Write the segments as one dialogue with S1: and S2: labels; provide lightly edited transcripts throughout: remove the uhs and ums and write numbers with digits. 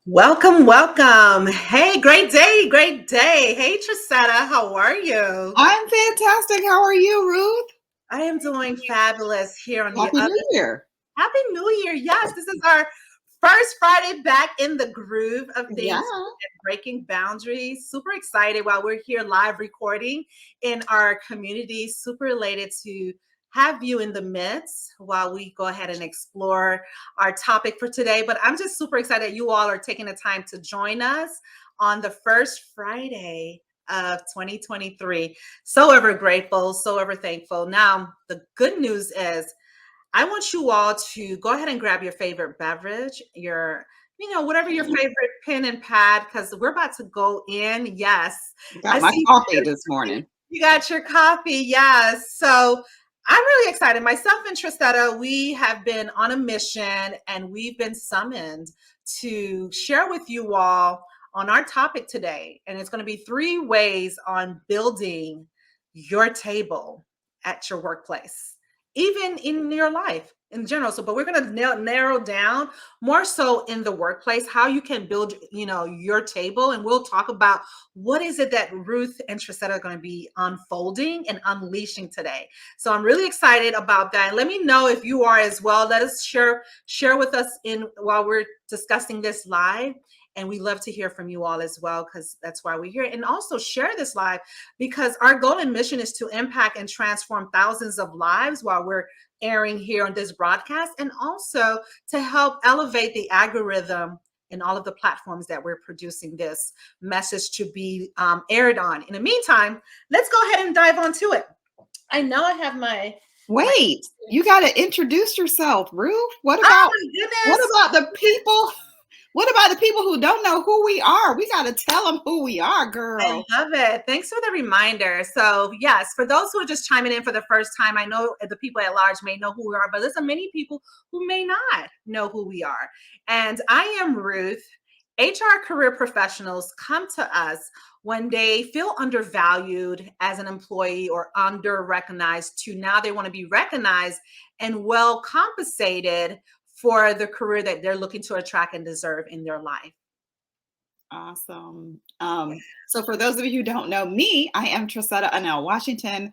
S1: Welcome, welcome. Hey, great day, great day. Hey, Trisetta, how are you?
S2: I'm fantastic. How are you, Ruth?
S1: I am doing fabulous here on the
S2: Happy
S1: other.
S2: New Year.
S1: Happy New Year. Yes, this is our first Friday back in the groove of
S2: Yeah.
S1: things and breaking boundaries. Super excited while we're here live recording in our community. Super elated to have you in the midst while we go ahead and explore our topic for today. But I'm just super excited you all are taking the time to join us on the first Friday of 2023. So ever grateful, so ever thankful. Now, the good news is I want you all to go ahead and grab your favorite beverage, whatever your favorite pen and pad, because we're about to go in. Yes, I
S2: Got my
S1: see
S2: coffee this morning.
S1: you got your coffee. Yes. So I'm really excited. Myself and Tristetta, we have been on a mission and we've been summoned to share with you all on our topic today. And it's going to be 3 ways on building your table at your workplace, even in your life in general. So, but we're going to narrow down more so in the workplace how you can build, your table, and we'll talk about what is it that Ruth and Trisetta are going to be unfolding and unleashing today. So I'm really excited about that. Let me know if you are as well. Let us share with us in while we're discussing this live. And we love to hear from you all as well, because that's why we're here. And also share this live because our goal and mission is to impact and transform thousands of lives while we're airing here on this broadcast, and also to help elevate the algorithm in all of the platforms that we're producing this message to be aired on. In the meantime, let's go ahead and dive onto it. I know I have my
S2: Wait, you got to introduce yourself, Ruth. What
S1: oh
S2: about
S1: my
S2: what
S1: goodness.
S2: about the people? What about the people who don't know who we are? We got to tell them who we are,
S1: I
S2: girl.
S1: love it. Thanks for the reminder. So, yes, for those who are just chiming in for the first time, I know the people at large may know who we are, but there's many people who may not know who we are. And I am Ruth. HR career professionals come to us when they feel undervalued as an employee or under recognized, to now they want to be recognized and well compensated for the career that they're looking to attract and deserve in their life.
S2: Awesome. So for those of you who don't know me, I am Trisetta Anel Washington,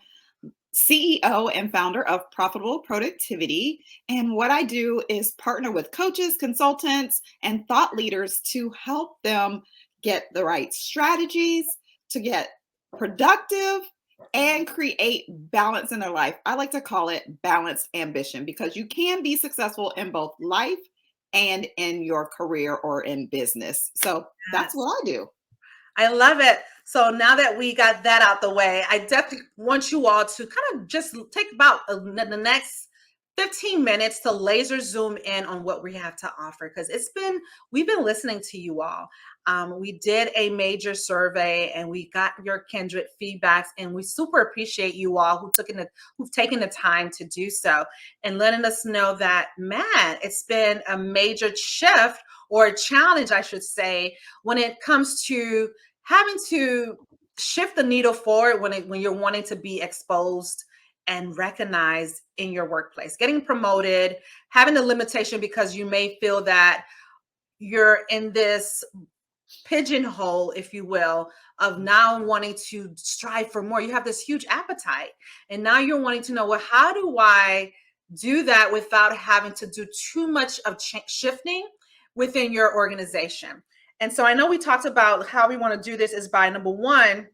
S2: CEO and founder of Profitable Productivity. And what I do is partner with coaches, consultants, and thought leaders to help them get the right strategies to get productive and create balance in their life. I like to call it balanced ambition because you can be successful in both life and in your career or in business. So that's
S1: Yes.
S2: what I do.
S1: I love it. So now that we got that out the way, I definitely want you all to kind of just take about the next 15 minutes to laser zoom in on what we have to offer, because we've been listening to you all. We did a major survey and we got your kindred feedbacks, and we super appreciate you all who've taken the time to do so and letting us know that, man, it's been a major shift, or a challenge, I should say, when it comes to having to shift the needle forward when you're wanting to be exposed and recognized in your workplace, getting promoted, having a limitation because you may feel that you're in this pigeonhole, if you will, of now wanting to strive for more. You have this huge appetite, and now you're wanting to know, well, how do I do that without having to do too much of shifting within your organization? And so I know we talked about how we want to do this is by, number one,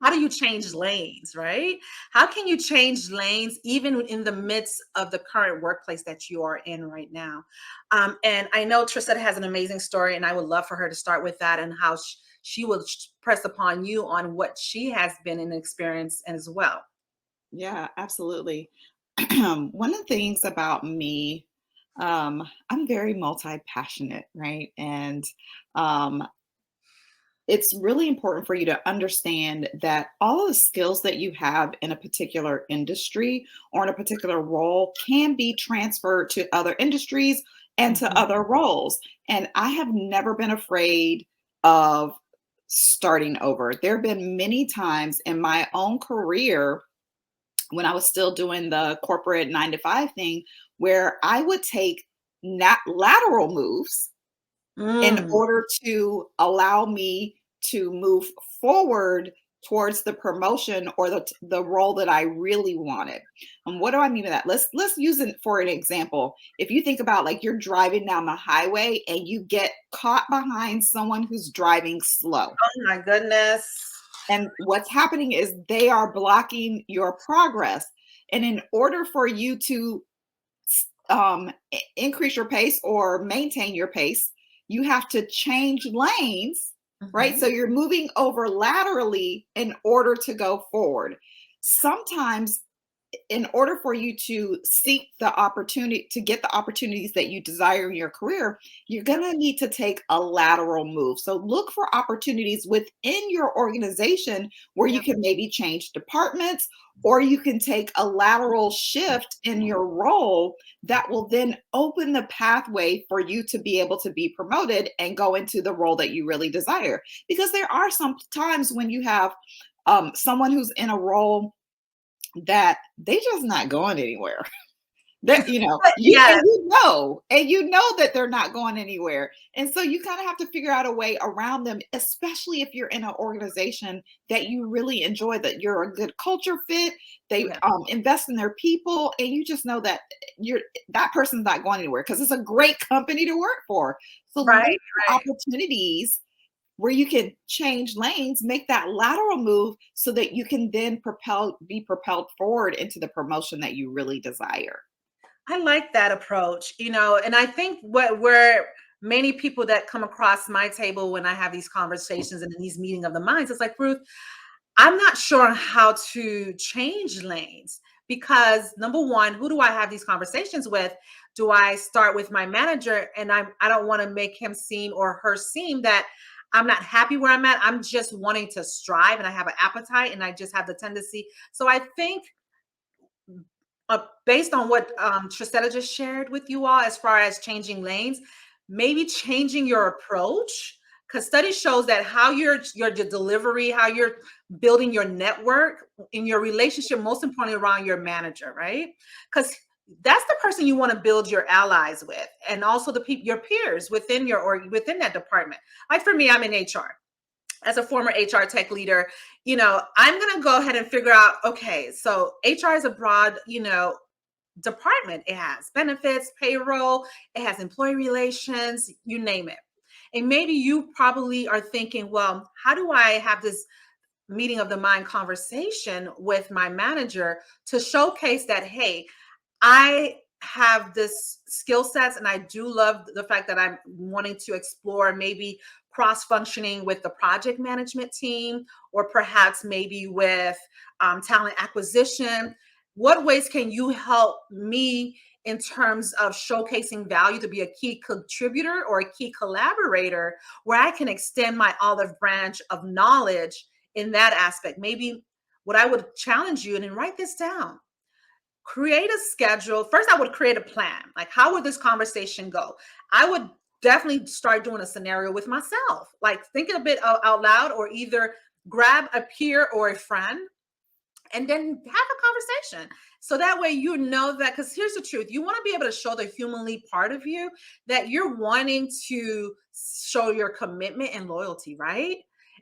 S1: how do you change lanes, right? How can you change lanes even in the midst of the current workplace that you are in right now? And I know Tristetta has an amazing story, and I would love for her to start with that, and how she will press upon you on what she has been in experience as well.
S2: Yeah, absolutely. One of the things about me, I'm very multi-passionate, right? And um, it's really important for you to understand that all of the skills that you have in a particular industry or in a particular role can be transferred to other industries and to
S1: Mhm.
S2: other roles. And I have never been afraid of starting over. There have been many times in my own career when I was still doing the corporate 9 to 5 thing where I would take lateral moves in
S1: Mm.
S2: order to allow me to move forward towards the promotion or the role that I really wanted. And what do I mean by that? Let's use it for an example. If you think about like you're driving down the highway and you get caught behind someone who's driving slow.
S1: Oh my goodness.
S2: And what's happening is they are blocking your progress. And in order for you to increase your pace or maintain your pace, you have to change lanes, right? So
S1: Mhm.
S2: you're moving over laterally in order to go forward. Sometimes in order for you to seek the opportunity to get the opportunities that you desire in your career, you're going to need to take a lateral move. So look for opportunities within your organization where you
S1: Yep.
S2: can maybe change departments or you can take a lateral shift in your role that will then open the pathway for you to be able to be promoted and go into the role that you really desire. Because there are some times when you have someone who's in a role that they just not going anywhere. That
S1: But yes,
S2: and you know that they're not going anywhere. And so you kind of have to figure out a way around them, especially if you're in an organization that you really enjoy, that you're a good culture fit, they
S1: yeah,
S2: invest in their people, and you just know that you're that person's not going anywhere because it's a great company to work for. So look
S1: right,
S2: for
S1: right.
S2: opportunities where you can change lanes, make that lateral move so that you can then be propelled forward into the promotion that you really desire.
S1: I like that approach, and I think where many people that come across my table when I have these conversations and in these meeting of the minds, it's like, Ruth, I'm not sure how to change lanes because number one, who do I have these conversations with? Do I start with my manager and I don't want to make him seem or her seem that I'm not happy where I'm at. I'm just wanting to strive and I have an appetite and I just have the tendency. So I think based on what Trisetta just shared with you all as far as changing lanes, maybe changing your approach because study shows that how your delivery, how you're building your network in your relationship, most importantly around your manager, right? Because that's the person you want to build your allies with, and also the people, your peers within your or within that department. Like for me, I'm in HR as a former HR tech leader, I'm going to go ahead and figure out, okay, so HR is a broad, department. It has benefits, payroll, it has employee relations, you name it. And maybe you probably are thinking, well, how do I have this meeting of the mind conversation with my manager to showcase that, hey, I have this skill sets and I do love the fact that I'm wanting to explore maybe cross functioning with the project management team or perhaps maybe with talent acquisition. What ways can you help me in terms of showcasing value to be a key contributor or a key collaborator where I can extend my olive branch of knowledge in that aspect? Maybe what I would challenge you and then write this down, create a schedule. First, I would create a plan. Like, how would this conversation go? I would definitely start doing a scenario with myself, like thinking a bit out loud, or either grab a peer or a friend and then have a conversation. So that way, that, because here's the truth, you want to be able to show the humanly part of you, that you're wanting to show your commitment and loyalty, right?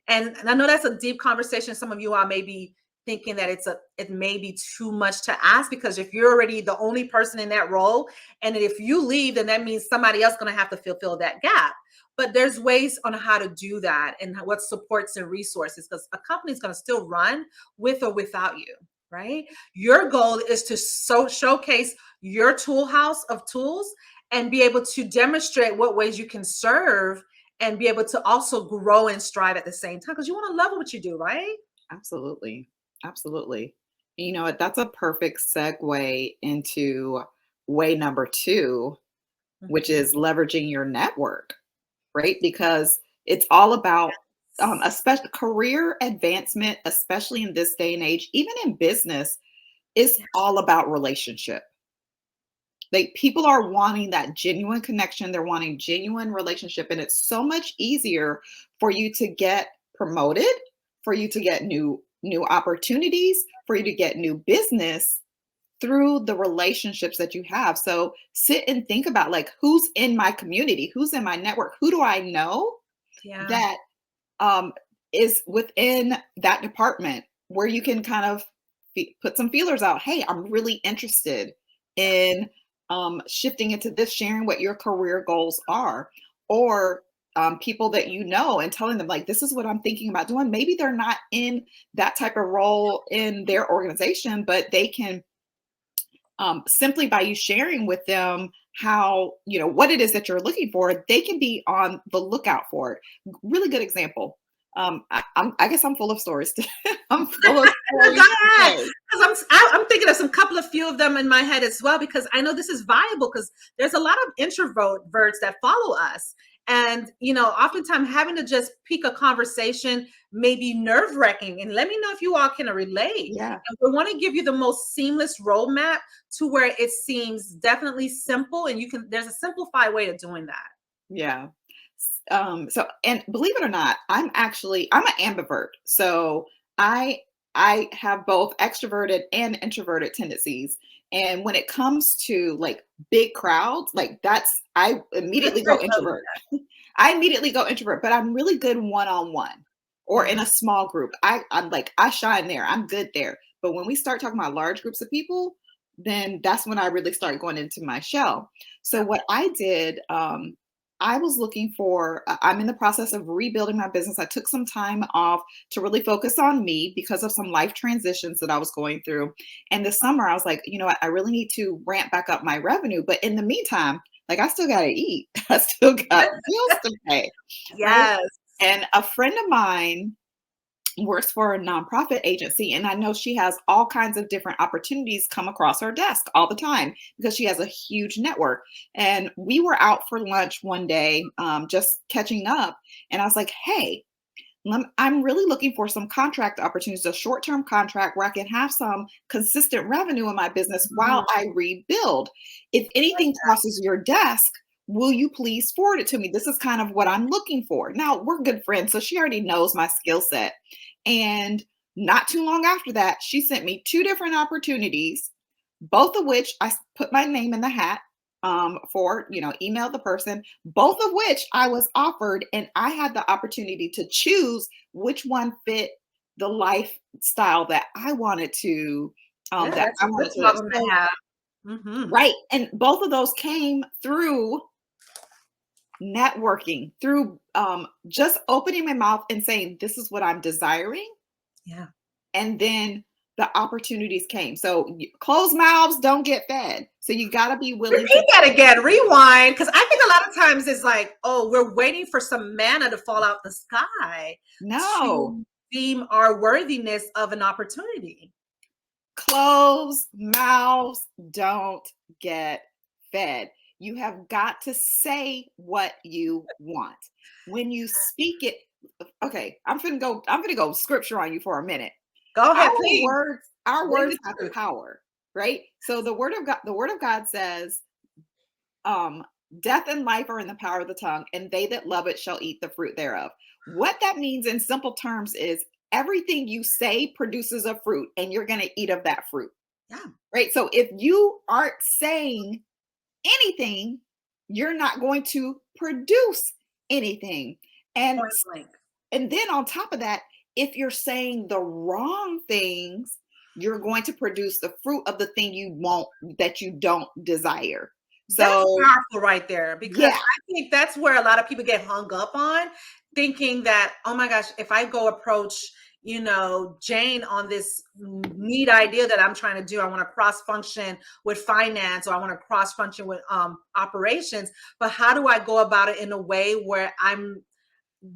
S1: And I know that's a deep conversation. Some of you are maybe thinking that it may be too much to ask, because if you're already the only person in that role, and if you leave, then that means somebody else going to have to fulfill that gap. But there's ways on how to do that and what supports and resources, because a company is going to still run with or without you, right? Your goal is to showcase your tool house of tools and be able to demonstrate what ways you can serve and be able to also grow and strive at the same time, because you want to love what you do, right?
S2: Absolutely. Absolutely. You know what? That's a perfect segue into way number two, which
S1: Mhm.
S2: is leveraging your network, right? Because it's all about especially career advancement, especially in this day and age, even in business, is
S1: Yeah.
S2: all about relationship. Like people are wanting that genuine connection, they're wanting genuine relationship, and it's so much easier for you to get promoted, for you to get new opportunities, for you to get new business through the relationships that you have. So sit and think about like who's in my community, who's in my network, who do I know
S1: Yeah.
S2: that um, is within that department where you can kind of put some feelers out. Hey, I'm really interested in shifting into this, sharing what your career goals are, or people that you know and telling them, like, this is what I'm thinking about doing. Maybe they're not in that type of role in their organization, but they can simply by you sharing with them how, what it is that you're looking for, they can be on the lookout for it. Really good example. I guess I'm full of stories. I'm full of
S1: No, go
S2: stories
S1: ahead.
S2: today.
S1: Because I'm thinking of some couple of few of them in my head as well, because I know this is viable because there's a lot of introverts that follow us. And, oftentimes having to just pick a conversation may be nerve wracking. And let me know if you all can relate.
S2: Yeah.
S1: And we want to give you the most seamless roadmap to where it seems definitely simple. And there's a simplified way of doing that.
S2: Yeah. So and believe it or not, I'm an ambivert. So I have both extroverted and introverted tendencies. And when it comes to like big crowds, like I immediately go introvert. I immediately go introvert, but I'm really good one-on-one or in
S1: Yeah.
S2: a small group. I'm like, I shine there. I'm good there. But when we start talking about large groups of people, then that's when I really start going into my shell. So what I did, I was looking for, I'm in the process of rebuilding my business. I took some time off to really focus on me because of some life transitions that I was going through. And this summer, I was like, you know what, I really need to ramp back up my revenue. But in the meantime, like I still got to eat, I still got bills to pay, right?
S1: Yes.
S2: And a friend of mine works for a nonprofit agency, and I know she has all kinds of different opportunities come across her desk all the time because she has a huge network. And we were out for lunch one day, just catching up, and I was like, "Hey, I'm really looking for some contract opportunities, a short-term contract where I can have some consistent revenue in my business while
S1: Mhm.
S2: I rebuild. If anything crosses your desk, will you please forward it to me? This is kind of what I'm looking for." Now, we're good friends, so she already knows my skill set. And not too long after that, she sent me two different opportunities, both of which put my name in the hat for, email the person, both of which I was offered, and I had the opportunity to choose which one fit the lifestyle that I wanted to,
S1: Yeah,
S2: that
S1: that's
S2: I
S1: a good
S2: wanted to live.
S1: problem to
S2: So,
S1: have. Mhm.
S2: right. And both of those came through networking, through just opening my mouth and saying, this is what I'm desiring.
S1: Yeah.
S2: And then the opportunities came. So closed mouths don't get fed. So you got to be willing to.
S1: Repeat that again. Rewind, because I think a lot of times it's like, oh, we're waiting for some manna to fall out the sky
S2: No,
S1: to deem our worthiness of an opportunity.
S2: closed mouths don't get fed. You have got to say what you want. When you speak it, okay, I'm gonna go scripture on you for a minute.
S1: Go
S2: Our
S1: ahead, please.
S2: words, our
S1: Bring
S2: words
S1: the
S2: have
S1: truth.
S2: power, right? So the word of God says, um, death and life are in the power of the tongue, and they that love it shall eat the fruit thereof. What that means in simple terms is everything you say produces a fruit, and you're going to eat of that fruit,
S1: Yeah.
S2: right? So if you aren't saying anything, you're not going to produce anything. And
S1: Point blank.
S2: and then on top of that, if you're saying the wrong things, you're going to produce the fruit of the thing you want that you don't desire.
S1: That's
S2: So,
S1: powerful right there because
S2: yeah,
S1: I think that's where a lot of people get hung up on thinking that, oh my gosh, if I go approach, Jane on this neat idea that I'm trying to do, I want to cross function with finance or I want to cross function with operations, but how do I go about it in a way where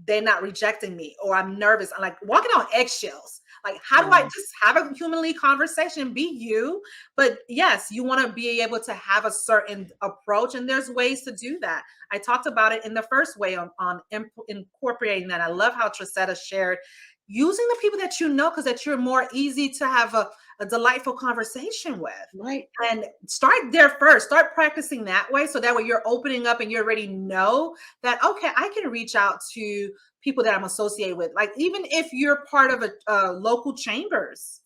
S1: they're not rejecting me or I'm nervous. I'm like walking on eggshells. Like, how do I
S2: yeah,
S1: just have a humanly conversation, be you? But yes, you want to be able to have a certain approach, and there's ways to do that. I talked about it in the first way on incorporating that. I love how Trisetta shared using the people that you know because that you're more easy to have a delightful conversation with
S2: right.
S1: and start there first. Start practicing that way so that way you're opening up and you already know that, okay, I can reach out to people that I'm associated with. Like even if you're part of a local chambers,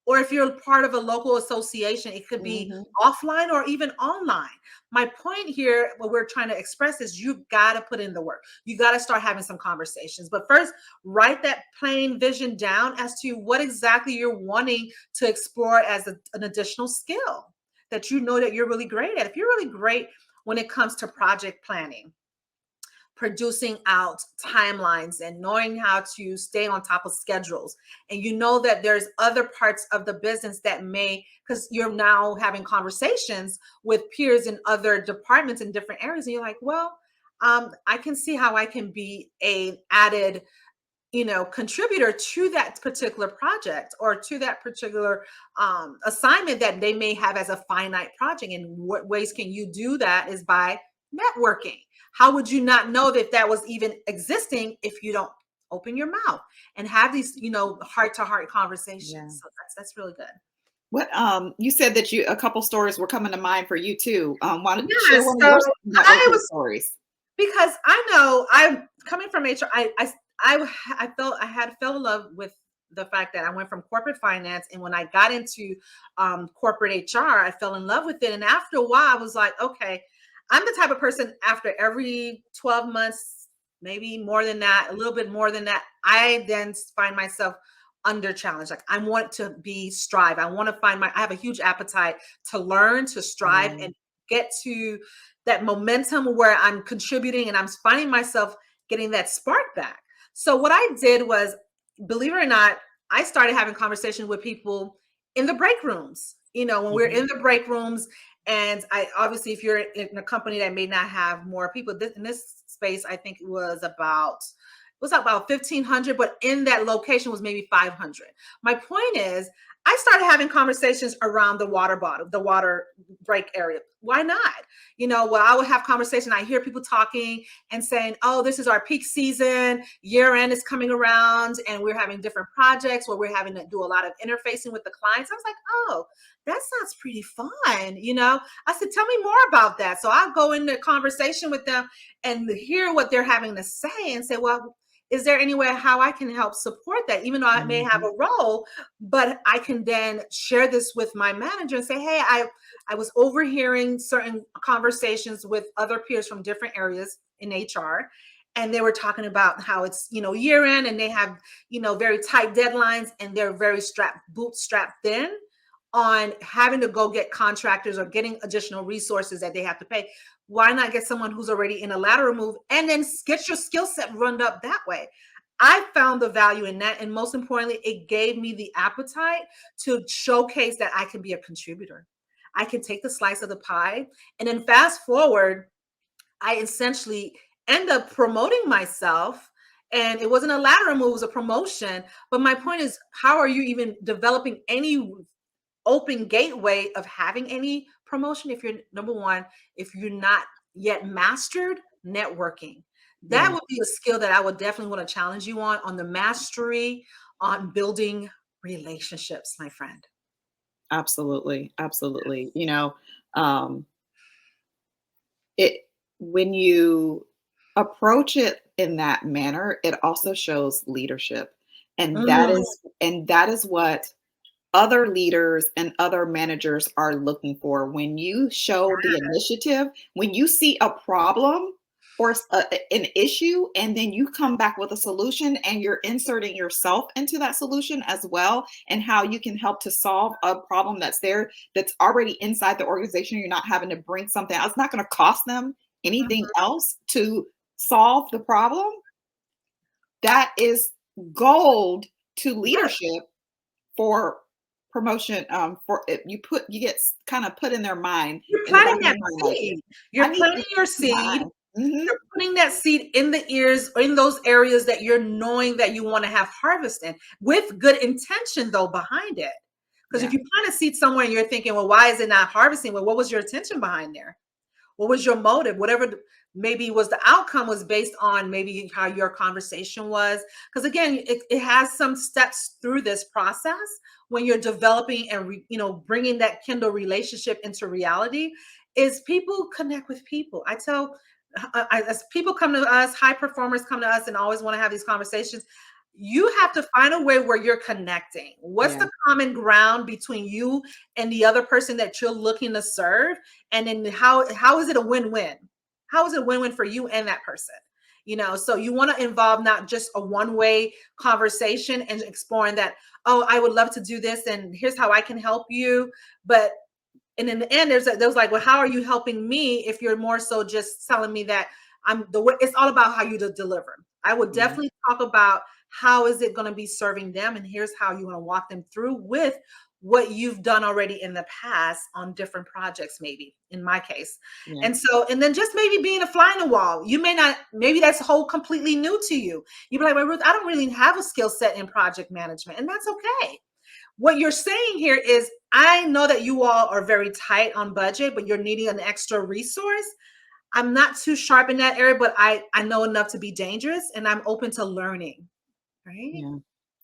S1: Or if you're part of a local association, it could be
S2: Mhm.
S1: offline or even online. My point here, what we're trying to express is you've got to put in the work. You got to start having some conversations. But first, write that plain vision down as to what exactly you're wanting to explore as an additional skill that you know that you're really great at. If you're really great when it comes to project planning, producing out timelines and knowing how to stay on top of schedules, and you know that there's other parts of the business that may, because you're now having conversations with peers in other departments in different areas, and you're like, well, I can see how I can be a added, contributor to that particular project or to that particular assignment that they may have as a finite project. And what ways can you do that is by networking. How would you not know that that was even existing if you don't open your mouth and have these, heart to heart
S2: Yeah.
S1: conversations? So that's really good.
S2: What you said that you a couple stories were coming to mind for you too. Why don't you share
S1: Yes.
S2: one of
S1: So
S2: your
S1: I
S2: networking
S1: was,
S2: stories?
S1: because I know I'm coming from HR. I felt I had fell in love with the fact that I went from corporate finance, and when I got into corporate HR, I fell in love with it. And after a while, I was like, okay, I'm the type of person after every 12 months, maybe more than that, a little bit more than that, I then find myself under challenge. Like I want to be strive. I want to find I have a huge appetite to learn, to strive,
S2: Yeah.
S1: and get to that momentum where I'm contributing and I'm finding myself getting that spark back. So what I did was, believe it or not, I started having conversations with people in the break rooms. When we're
S2: Mhm.
S1: in the break rooms, and I obviously, if you're in a company that may not have more people, in this space, I think it was about 1,500, but in that location was maybe 500. My point is, I started having conversations around the water bottle, the water break area. Why not? Well, I would have conversation. I hear people talking and saying, oh, this is our peak season. Year end is coming around and we're having different projects where we're having to do a lot of interfacing with the clients. I was like, oh, that sounds pretty fun. I said, tell me more about that. So I'll go into conversation with them and hear what they're having to say and say, well, is there any way how I can help support that? Even though I may have
S2: Mhm.
S1: a role, but I can then share this with my manager and say, hey, I was overhearing certain conversations with other peers from different areas in HR. And they were talking about how it's, year end and they have, very tight deadlines and they're very bootstrapped thin on having to go get contractors or getting additional resources that they have to pay. Why not get someone who's already in a lateral move and then get your skill set run up that way? I found the value in that. And most importantly, it gave me the appetite to showcase that I can be a contributor. I can take the slice of the pie. And then fast forward, I essentially end up promoting myself. And it wasn't a lateral move, it was a promotion. But my point is, how are you even developing any open gateway of having any promotion if you're, number one, if you're not yet mastered networking? That
S2: Yeah.
S1: would be a skill that I would definitely want to challenge you on the mastery on building relationships, my friend.
S2: Absolutely. Absolutely. Um, it when you approach it in that manner, it also shows leadership. And that
S1: Mm,
S2: is what other leaders and other managers are looking for. When you show the initiative, when you see a problem or an issue, and then you come back with a solution and you're inserting yourself into that solution as well, and how you can help to solve a problem that's there, that's already inside the organization. You're not having to bring something else. It's not going to cost them anything
S1: mhm.
S2: else to solve the problem. That is gold to
S1: Right.
S2: leadership for promotion. For it, you get kind of put in their mind,
S1: You're
S2: in the back
S1: planting
S2: of
S1: that
S2: their mind, like,
S1: seed.
S2: I
S1: You're
S2: need to
S1: planting your
S2: keep my
S1: seed.
S2: eye. Hmm.
S1: You're putting that seed in the ears or in those areas that you're knowing that you want to have harvest in with good intention though behind it. Because if
S2: Yeah.
S1: you plant a seed somewhere and you're thinking, well, why is it not harvesting? Well, what was your intention behind there? What was your motive? Whatever maybe was the outcome was based on maybe how your conversation was. Because again, it has some steps through this process when you're developing and bringing that Kindle relationship into reality. Is people connect with people. I tell as people come to us, high performers come to us and always want to have these conversations. you have to find a way where you're connecting. What's
S2: Yeah.
S1: the common ground between you and the other person that you're looking to serve? And then how is it a win-win? How is it a win-win for you and that person? So you want to involve not just a one-way conversation and exploring that, oh, I would love to do this and here's how I can help you. But and in the end, there's like, well, how are you helping me if you're more so just telling me that I'm the way? It's all about how you deliver. I would
S2: Yeah.
S1: definitely talk about how is it going to be serving them, and here's how you want to walk them through with what you've done already in the past on different projects, maybe in my case.
S2: Yeah.
S1: And then just maybe being a fly in the wall. You may not, maybe that's whole completely new to you. You'd be like, well, Ruth, I don't really have a skill set in project management, and that's okay. What you're saying here is, I know that you all are very tight on budget, but you're needing an extra resource. I'm not too sharp in that area, but I know enough to be dangerous, and I'm open to learning. Right?
S2: Yeah.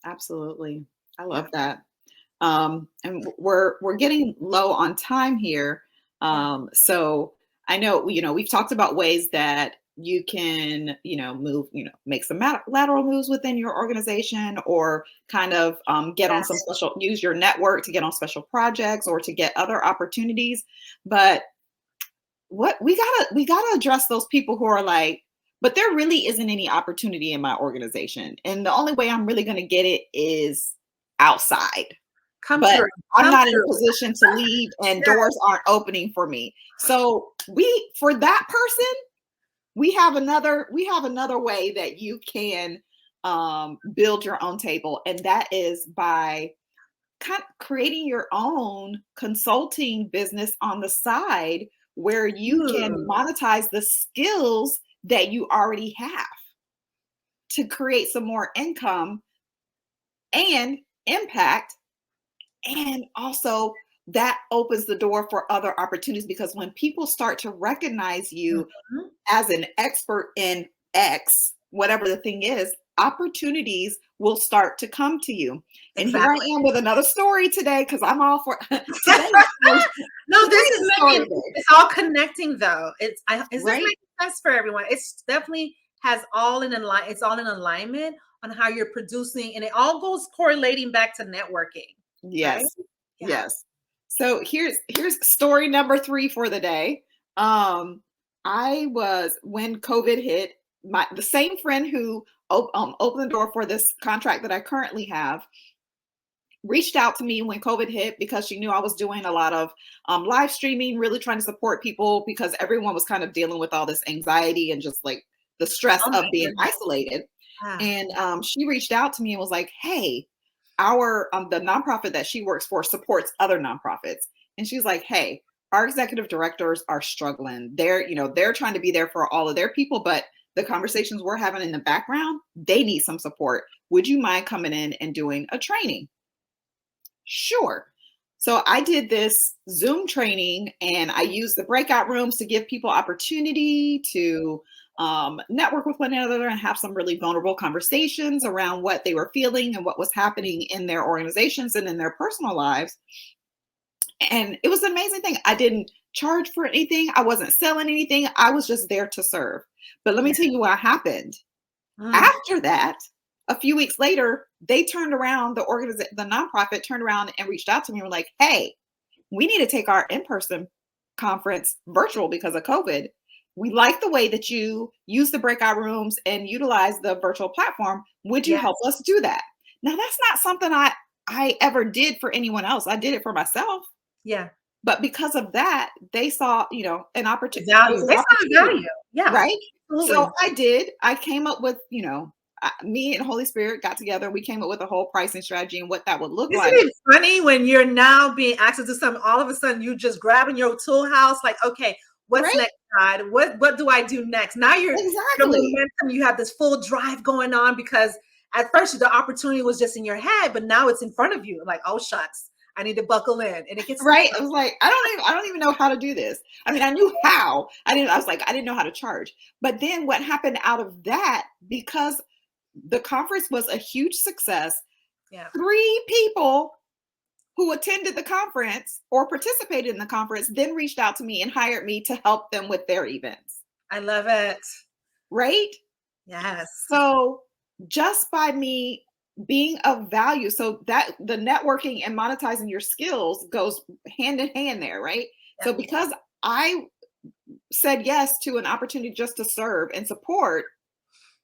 S2: Absolutely. I
S1: Yeah.
S2: love that. And we're getting low on time here.
S1: Yeah.
S2: So I know, we've talked about ways that you can, move, make some lateral moves within your organization, or kind of get on some
S1: Yes.
S2: special, use your network to get on special projects or to get other opportunities. But what we gotta address those people who are like, but there really isn't any opportunity in my organization, and the only way I'm really going to get it is outside,
S1: Come
S2: but
S1: true.
S2: I'm
S1: Come
S2: not in a
S1: true.
S2: position to leave and
S1: Yes.
S2: doors aren't opening for me. So for that person, we have another way that you can build your own table, and that is by kind of creating your own consulting business on the side, where you can
S1: Ooh,
S2: monetize the skills that you already have to create some more income and impact. And also, that opens the door for other opportunities, because when people start to recognize you
S1: mhm.
S2: as an expert in X, whatever the thing is, opportunities will start to come to you. And here I
S1: Exactly.
S2: am with another story today, because I'm all for
S1: No, this
S2: today's
S1: is
S2: the story
S1: making,
S2: day,
S1: it's all connecting though. Is this
S2: right?
S1: making sense for everyone? It's definitely has all in align. It's all in alignment on how you're producing, and it all goes correlating back to networking, right?
S2: Yes.
S1: Yeah.
S2: Yes. So here's story number 3 for the day. Um, I was when COVID hit, the same friend who opened the door for this contract that I currently have reached out to me when COVID hit, because she knew I was doing a lot of live streaming, really trying to support people, because everyone was kind of dealing with all this anxiety and just like the stress
S1: Oh
S2: of
S1: my
S2: being
S1: goodness.
S2: isolated.
S1: Yeah.
S2: And she reached out to me and was like, "Hey, our the nonprofit that she works for supports other nonprofits." And she's like, "Hey, our executive directors are struggling. They're trying to be there for all of their people, but the conversations we're having in the background, they need some support. Would you mind coming in and doing a training?" Sure. So I did this Zoom training, and I used the breakout rooms to give people opportunity to network with one another and have some really vulnerable conversations around what they were feeling and what was happening in their organizations and in their personal lives. And it was an amazing thing. I didn't charge for anything. I wasn't selling anything. I was just there to serve. But let me
S1: Yeah.
S2: tell you what happened.
S1: Mm.
S2: After that, a few weeks later, they turned around, the nonprofit turned around and reached out to me and were like, "Hey, we need to take our in-person conference virtual because of COVID. We like the way that you use the breakout rooms and utilize the virtual platform. Would you help
S1: Yes.
S2: us do that?" Now, that's not something I ever did for anyone else. I did it for myself.
S1: Yeah.
S2: But because of that, they saw, an
S1: The
S2: opportunity. It was
S1: value.
S2: an
S1: They saw the
S2: opportunity,
S1: value. Yeah.
S2: right? So
S1: Absolutely.
S2: I came up with, me and Holy Spirit got together. We came up with a whole pricing strategy and what that would look
S1: Isn't
S2: like.
S1: it funny when you're now being asked to do something, all of a sudden you just grabbing your tool house, like, okay, what's
S2: Right?
S1: next, God? What do I do next? Now your
S2: Exactly.
S1: momentum, you have this full drive going on, because at first the opportunity was just in your head, but now it's in front of you. Like, oh shucks, I need to buckle in. And it gets
S2: Right? I was like, I don't even know how to do this. I mean, I knew how. I was like, I didn't know how to charge. But then what happened out of that, because the conference was a huge success,
S1: yeah.
S2: 3 people who attended the conference or participated in the conference then reached out to me and hired me to help them with their events.
S1: I love it.
S2: Right?
S1: Yes.
S2: So just by me being of value. So that the networking and monetizing your skills goes hand in hand there, right?
S1: Yeah.
S2: So because I said yes to an opportunity just to serve and support,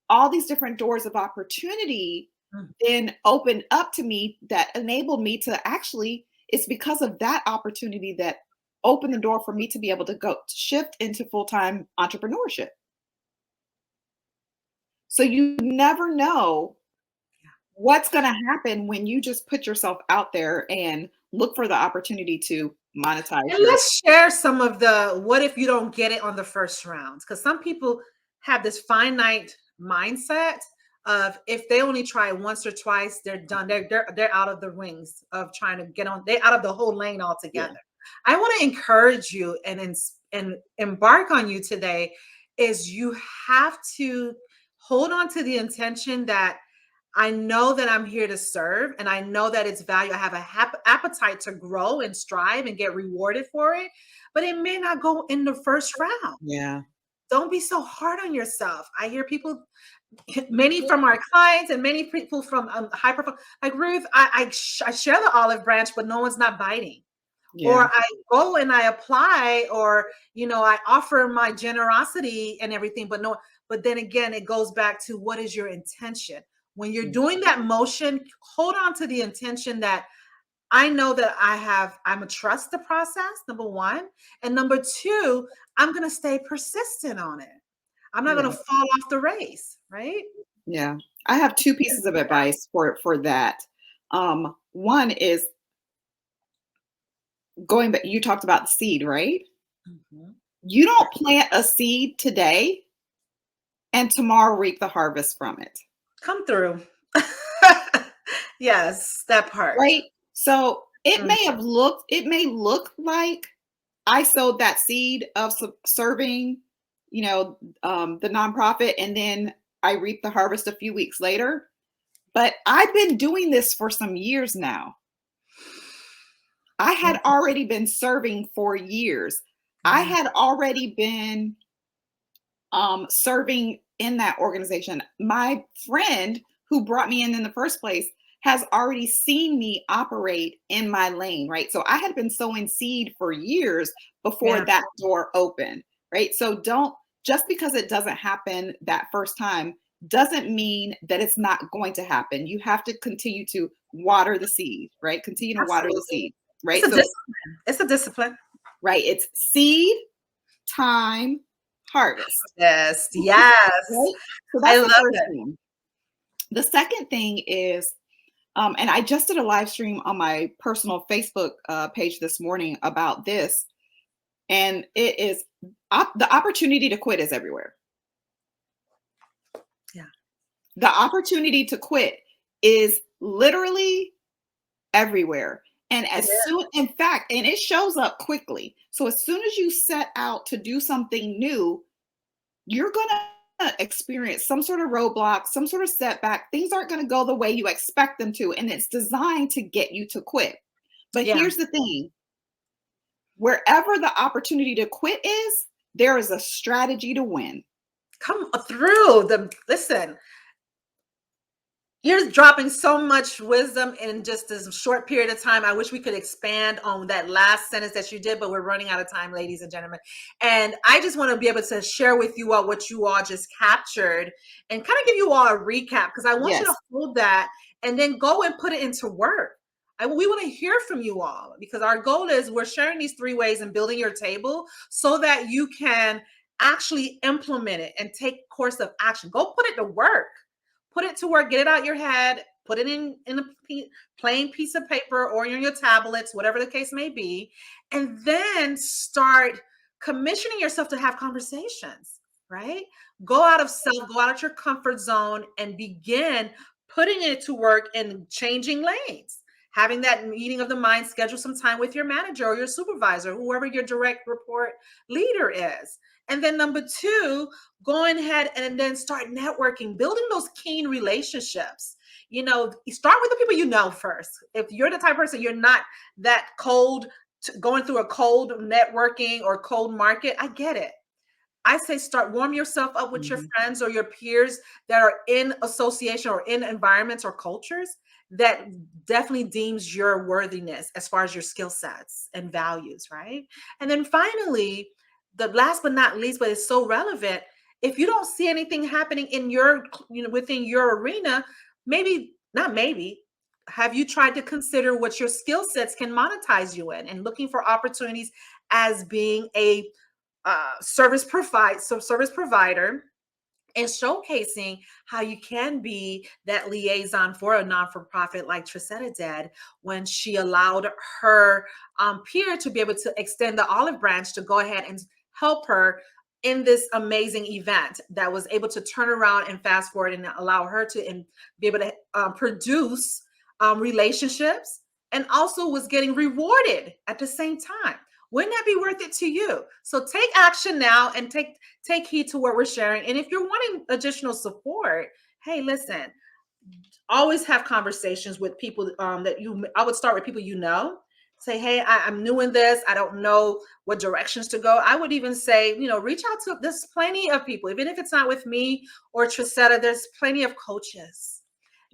S2: all these different doors of opportunity
S1: Mm.
S2: then opened up to me that enabled me to actually, it's because of that opportunity that opened the door for me to be able to go shift into full-time entrepreneurship. So you never know what's going to happen when you just put yourself out there and look for the opportunity to monetize
S1: And
S2: your.
S1: let's share some of the what if you don't get it on the first rounds? Because some people have this finite mindset of if they only try once or twice, they're done. They're out of the rings of trying to get on. They're out of the whole lane
S2: Yeah.
S1: altogether. I want to encourage you and embark on you today. Is you have to hold on to the intention that I know that I'm here to serve and I know that it's value. I have a appetite to grow and strive and get rewarded for it, but it may not go in the first round.
S2: Yeah.
S1: Don't be so hard on yourself. I hear people, many from our clients and many people from high profile, like Ruth, I share the olive branch, but no one's not biting. Or
S2: Yeah.
S1: I go and I apply, or I offer my generosity and everything, but no, but then again, it goes back to what is your intention? When you're doing that motion, hold on to the intention that I know that I'm a trust the process, number one. And number two, I'm gonna stay persistent on it. I'm not
S2: Yeah.
S1: gonna fall off the race, right?
S2: Yeah. I have two pieces of advice for that. One is going back, you talked about the seed, right?
S1: Mhm.
S2: You don't plant a seed today and tomorrow reap the harvest from it,
S1: Come through. Yes, that part.
S2: right? So
S1: Mm.
S2: it may look like I sowed that seed of serving, the nonprofit, and then I reap the harvest a few weeks later. But I've been doing this for some years now. I had already been serving for years. I
S1: Yeah.
S2: had already been serving in that organization. My friend who brought me in the first place has already seen me operate in my lane, right? So I had been sowing seed for years before
S1: Yeah.
S2: that door opened, right? So don't, just because it doesn't happen that first time doesn't mean that it's not going to happen. You have to continue to water the seed, right? Continue to water the
S1: Absolutely.
S2: seed,
S1: It's
S2: right?
S1: a
S2: So,
S1: discipline. It's a discipline.
S2: right, it's seed, time, harvest,
S1: Yes. Yes.
S2: right? So
S1: I
S2: that's the
S1: love
S2: first
S1: it.
S2: thing. The second thing is, and I just did a live stream on my personal Facebook page this morning about this, and it is the opportunity to quit is everywhere.
S1: Yeah.
S2: The opportunity to quit is literally everywhere. And
S1: It
S2: as
S1: is.
S2: soon, in fact, and it shows up quickly. So as soon as you set out to do something new, you're going to experience some sort of roadblock, some sort of setback. Things aren't going to go the way you expect them to. And it's designed to get you to quit. But
S1: Yeah.
S2: here's the thing, wherever the opportunity to quit is, there is a strategy to win.
S1: Come through the listen. You're dropping so much wisdom in just this short period of time. I wish we could expand on that last sentence that you did, but we're running out of time, ladies and gentlemen. And I just want to be able to share with you all what you all just captured and kind of give you all a recap because I want you to
S2: Yes.
S1: hold that and then go and put it into work. We want to hear from you all because our goal is we're sharing these 3 ways and building your table so that you can actually implement it and take course of action. Go put it to work. Put it to work, get it out your head, put it in a plain piece of paper or in your tablets, whatever the case may be, and then start commissioning yourself to have conversations, right? Go out of self, go out of your comfort zone and begin putting it to work and changing lanes. Having that meeting of the mind, schedule some time with your manager or your supervisor, whoever your direct report leader is. And then number 2, going ahead and then start networking, building those keen relationships. Start with the people you know first. If you're the type of person, you're not that cold, going through a cold networking or cold market, I get it. I say start warm yourself up with your
S2: Mhm.
S1: friends or your peers that are in association or in environments or cultures that definitely deems your worthiness as far as your skill sets and values, right? And then finally, the last but not least, but it's so relevant, if you don't see anything happening in your, within your arena, maybe not maybe, have you tried to consider what your skill sets can monetize you in and looking for opportunities as being a service provider and showcasing how you can be that liaison for a non-for-profit like Trisetta did when she allowed her peer to be able to extend the olive branch to go ahead and help her in this amazing event that was able to turn around and fast forward and allow her to be able to produce relationships and also was getting rewarded at the same time. Wouldn't that be worth it to you? So take action now and take heed to what we're sharing. And if you're wanting additional support, hey, listen, always have conversations with people I would start with people say, hey, I'm new in this. I don't know what directions to go. I would even say, reach out to, there's plenty of people, even if it's not with me or Trisetta, there's plenty of coaches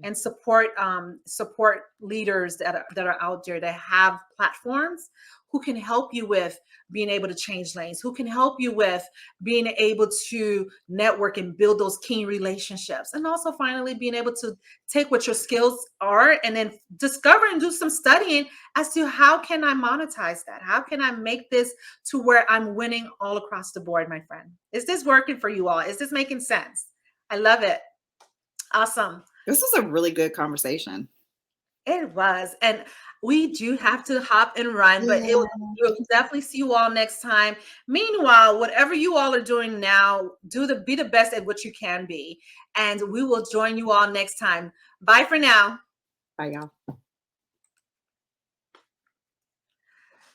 S1: and support leaders that are out there that have platforms who can help you with being able to change lanes, who can help you with being able to network and build those key relationships, and also finally being able to take what your skills are and then discover and do some studying as to how can I monetize that, how can I make this to where I'm winning all across the board. My friend, is this working for you all? Is this making sense? I love it. Awesome.
S2: This is a really good conversation.
S1: It was. And we do have to hop and run, but
S2: Yeah.
S1: we'll definitely see you all next time. Meanwhile, whatever you all are doing now, be the best at what you can be. And we will join you all next time. Bye for now.
S2: Bye, y'all.